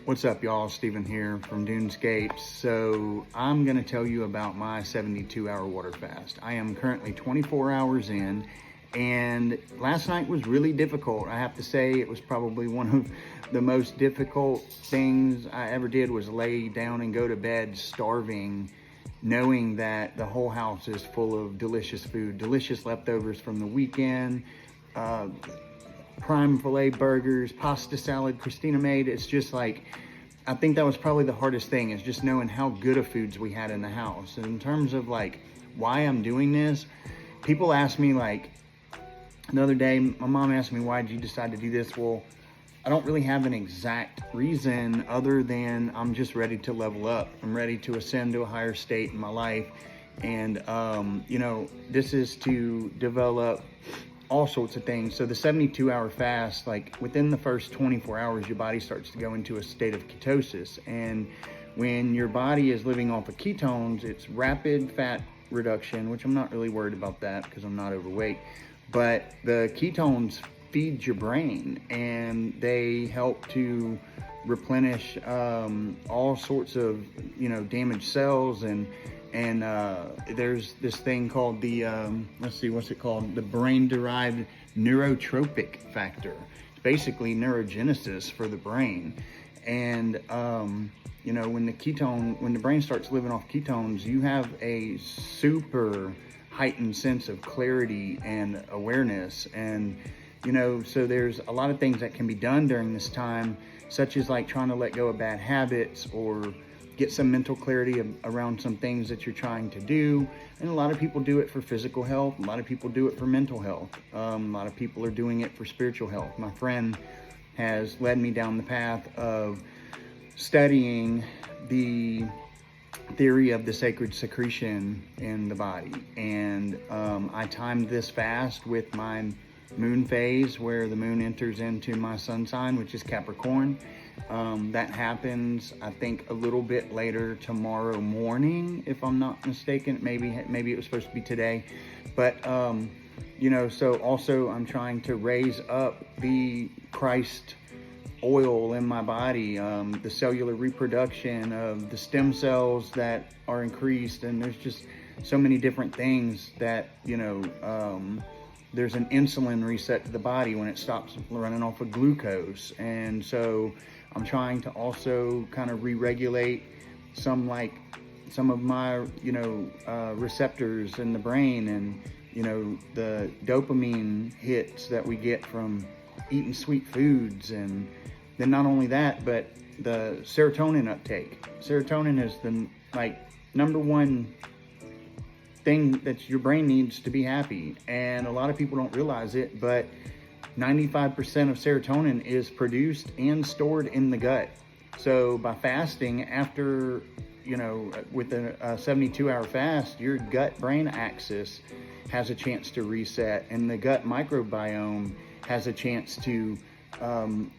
What's up, y'all? Steven here from Dunescapes. So I'm going to tell you about my 72-hour water fast. I am currently 24 hours in, and last night was really difficult. I have to say it was probably one of the most difficult things I ever did, was lay down and go to bed starving, knowing that the whole house is full of delicious food, delicious leftovers from the weekend, prime filet burgers, pasta salad Christina made. It's just like, I think that was probably the hardest thing, is just knowing how good of foods we had in the house. And in terms of like why I'm doing this, people ask me, like the other day, my mom asked me, why did you decide to do this? Well, I don't really have an exact reason other than I'm just ready to level up. I'm ready to ascend to a higher state in my life. And, you know, this is to develop all sorts of things. So the 72-hour fast, like within the first 24 hours, your body starts to go into a state of ketosis. And when your body is living off of ketones, it's rapid fat reduction, which I'm not really worried about that because I'm not overweight. But the ketones feed your brain, and they help to replenish all sorts of, you know, damaged cells. And there's this thing called the, let's see, what's it called? The brain-derived neurotropic factor. It's basically neurogenesis for the brain. And, you know, when the brain starts living off ketones, you have a super heightened sense of clarity and awareness. And, you know, so there's a lot of things that can be done during this time, such as like trying to let go of bad habits or get some mental clarity around some things that you're trying to do. And a lot of people do it for physical health. A lot of people do it for mental health. A lot of people are doing it for spiritual health. My friend has led me down the path of studying the theory of the sacred secretion in the body. And I timed this fast with my moon phase, where the moon enters into my sun sign, which is Capricorn. That happens, I think, a little bit later tomorrow morning, if I'm not mistaken. Maybe it was supposed to be today. But, you know, so also I'm trying to raise up the Christ oil in my body, the cellular reproduction of the stem cells that are increased. And there's just so many different things that, you know, there's an insulin reset to the body when it stops running off of glucose. And so I'm trying to also kind of re-regulate some of my, you know, receptors in the brain, and, you know, the dopamine hits that we get from eating sweet foods. And then not only that, but the serotonin uptake. Serotonin is the number one thing that your brain needs to be happy. And a lot of people don't realize it, but 95% of serotonin is produced and stored in the gut. So by fasting, after, you know, with a 72-hour fast, your gut-brain axis has a chance to reset, and the gut microbiome has a chance to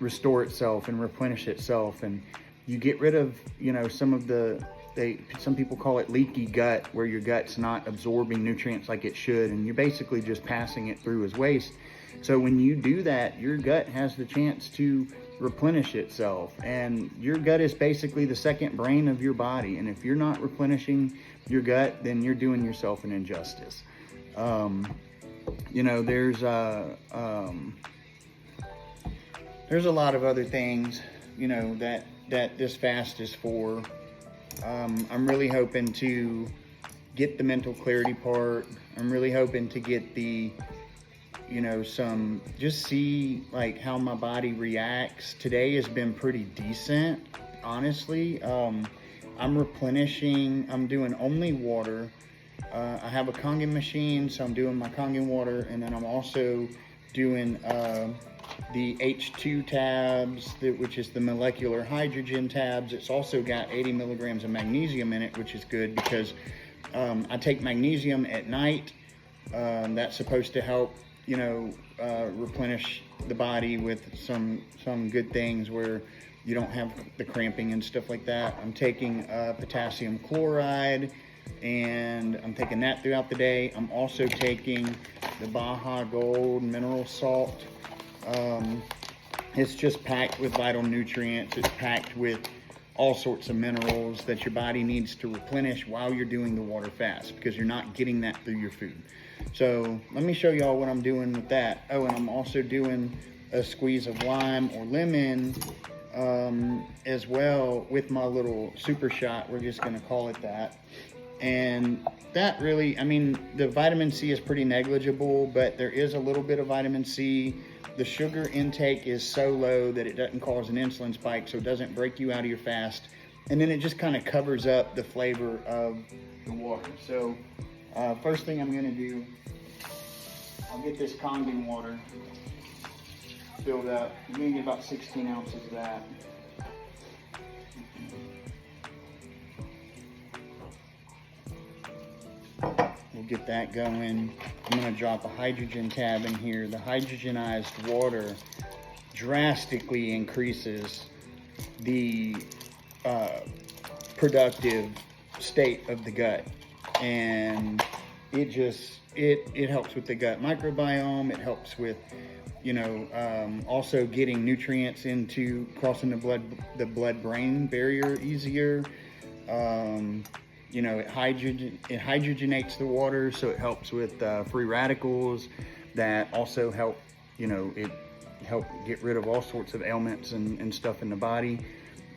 restore itself and replenish itself. And you get rid of, you know, some of some people call it leaky gut, where your gut's not absorbing nutrients like it should, and you're basically just passing it through as waste. So when you do that, your gut has the chance to replenish itself. And your gut is basically the second brain of your body. And if you're not replenishing your gut, then you're doing yourself an injustice. You know, there's a lot of other things, you know, that this fast is for. I'm really hoping to get the mental clarity part. I'm really hoping to get the, you know, just see like how my body reacts. Today has been pretty decent, honestly. I'm replenishing. I'm doing only water. I have a Kangen machine, so I'm doing my Kangen water, and then I'm also doing the H2 tabs, which is the molecular hydrogen tabs. It's also got 80 milligrams of magnesium in it, which is good because I take magnesium at night. That's supposed to help, you know, replenish the body with some good things where you don't have the cramping and stuff like that. I'm taking potassium chloride, and I'm taking that throughout the day. I'm also taking the Baja Gold mineral salt It's just packed with vital nutrients. It's packed with all sorts of minerals that your body needs to replenish while you're doing the water fast, because you're not getting that through your food. So let me show y'all what I'm doing with that. Oh, and I'm also doing a squeeze of lime or lemon as well with my little super shot. We're just gonna call it that. And that really, I mean, the vitamin C is pretty negligible, but there is a little bit of vitamin C. The sugar intake is so low that it doesn't cause an insulin spike, so it doesn't break you out of your fast. And then it just kind of covers up the flavor of the water. So first thing I'm gonna do, I'll get this Kangen water filled up. I'm gonna get about 16 ounces of that. We'll get that going. I'm gonna drop a hydrogen tab in here. The hydrogenized water drastically increases the productive state of the gut. And it helps with the gut microbiome. It helps with, you know, also getting nutrients into crossing the blood-brain barrier easier. You know, it hydrogenates the water, so it helps with free radicals that also help, you know, it help get rid of all sorts of ailments and stuff in the body.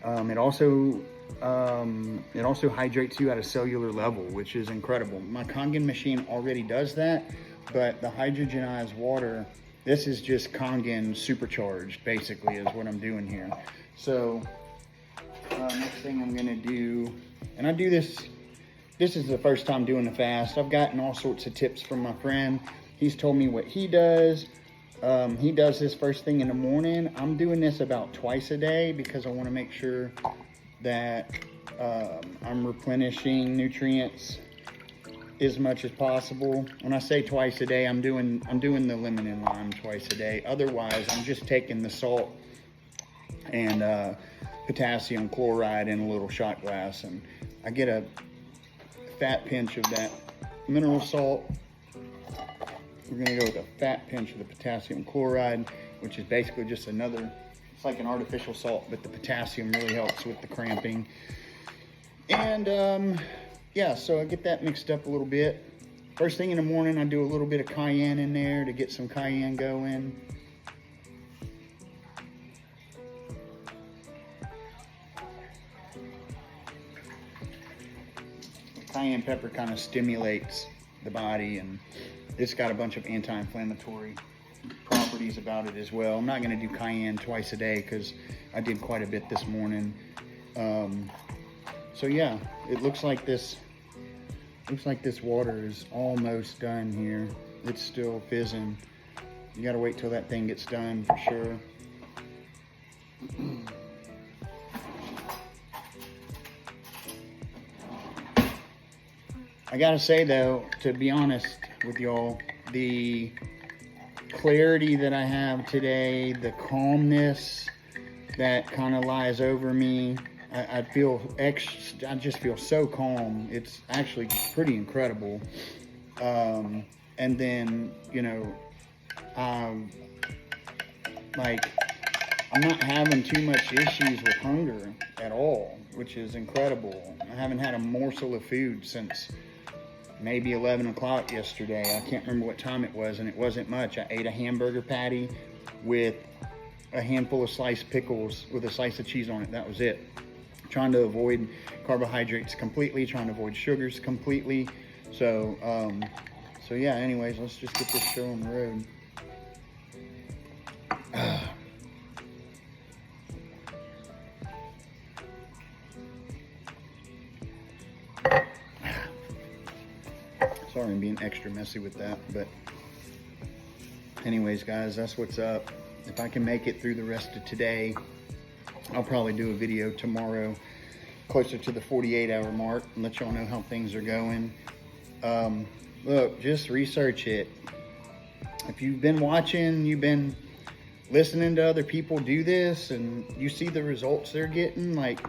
It also hydrates you at a cellular level, which is incredible. My Kangen machine already does that, but the hydrogenized water, this is just Kangen supercharged, basically, is what I'm doing here. So next thing I'm gonna do, and I do this is the first time doing the fast. I've gotten all sorts of tips from my friend. He's told me what he does. He does this first thing in the morning. I'm doing this about twice a day because I want to make sure that I'm replenishing nutrients as much as possible. When I say twice a day, I'm doing the lemon and lime twice a day. Otherwise, I'm just taking the salt and potassium chloride in a little shot glass, and I get a fat pinch of that mineral salt. We're gonna go with a fat pinch of the potassium chloride, which is basically just another, it's like an artificial salt, but the potassium really helps with the cramping. And yeah, so I get that mixed up a little bit. First thing in the morning, I do a little bit of cayenne in there to get some cayenne going. Cayenne pepper kind of stimulates the body, and it's got a bunch of anti-inflammatory properties about it as well. I'm not going to do cayenne twice a day because I did quite a bit this morning. So yeah, it looks like this water is almost done here. It's still fizzing. You got to wait till that thing gets done for sure. I gotta say though, to be honest with y'all, the clarity that I have today, the calmness that kind of lies over me, I just feel so calm. It's actually pretty incredible. And then, you know, like, I'm not having too much issues with hunger at all, which is incredible. I haven't had a morsel of food since maybe 11 o'clock yesterday. I can't remember what time it was, and it wasn't much. I ate a hamburger patty with a handful of sliced pickles with a slice of cheese on it. That was it. Trying to avoid carbohydrates completely, trying to avoid sugars completely. So yeah, anyways, let's just get this show on the road. Sorry, I'm being extra messy with that, but anyways, guys, that's what's up. If I can make it through the rest of today, I'll probably do a video tomorrow closer to the 48-hour mark and let y'all know how things are going. Look, just research it. If you've been watching, you've been listening to other people do this, and you see the results they're getting. Like,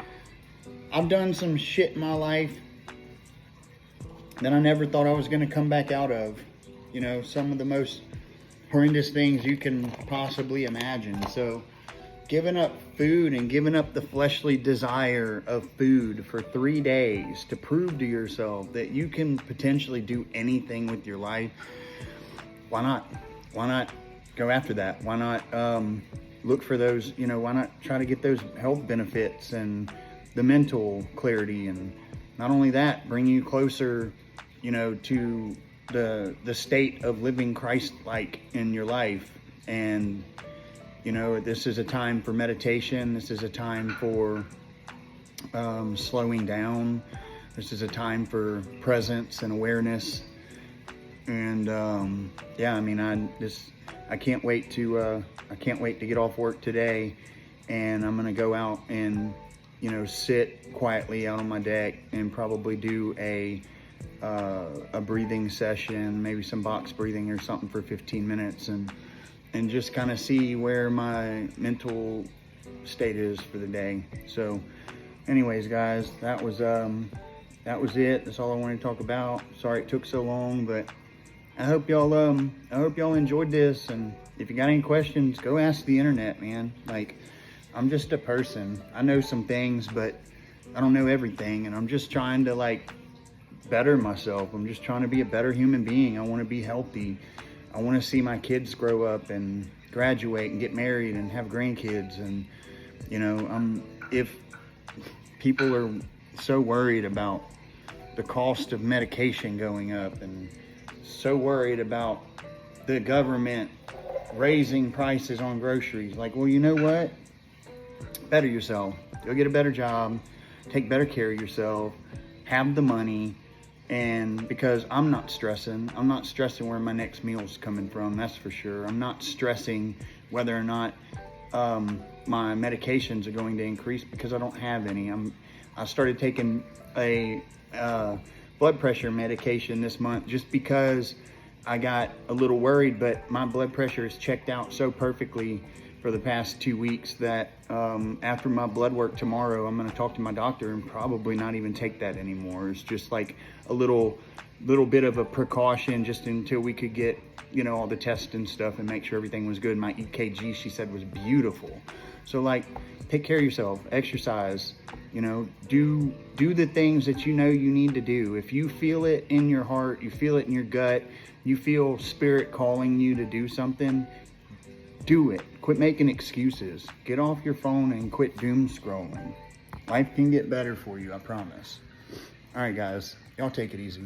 I've done some shit in my life that I never thought I was going to come back out of. You know, some of the most horrendous things you can possibly imagine. So giving up food and giving up the fleshly desire of food for 3 days to prove to yourself that you can potentially do anything with your life, why not? Why not go after that? Why not look for those, why not try to get those health benefits and the mental clarity, and not only that, bring you closer, to the state of living Christ-like in your life. And this is a time for meditation. This is a time for slowing down. This is a time for presence and awareness. And yeah, I mean, I can't wait to get off work today, and I'm gonna go out and sit quietly out on my deck and probably do a breathing session, maybe some box breathing or something for 15 minutes, and just kind of see where my mental state is for the day. So anyways, guys, that was it. That's all I wanted to talk about. Sorry it took so long, but I hope y'all enjoyed this. And if you got any questions, go ask the internet, man. Like, I'm just a person. I know some things, but I don't know everything, and I'm just trying to better myself. I'm just trying to be a better human being. I want to be healthy. I want to see my kids grow up and graduate and get married and have grandkids. And, if people are so worried about the cost of medication going up and so worried about the government raising prices on groceries, well, you know what? Better yourself. Go get a better job. Take better care of yourself. Have the money. And because I'm not stressing where my next meal's coming from, that's for sure. I'm not stressing whether or not my medications are going to increase, because I don't have any. I started taking a blood pressure medication this month just because I got a little worried, but my blood pressure is checked out so perfectly for the past 2 weeks that after my blood work tomorrow, I'm going to talk to my doctor and probably not even take that anymore. It's just like a little bit of a precaution just until we could get, all the tests and stuff and make sure everything was good. My EKG, she said, was beautiful. So take care of yourself, exercise, do the things that you need to do. If you feel it in your heart, you feel it in your gut, you feel spirit calling you to do something, do it. Quit making excuses. Get off your phone and quit doom scrolling. Life can get better for you, I promise. All right, guys, y'all take it easy.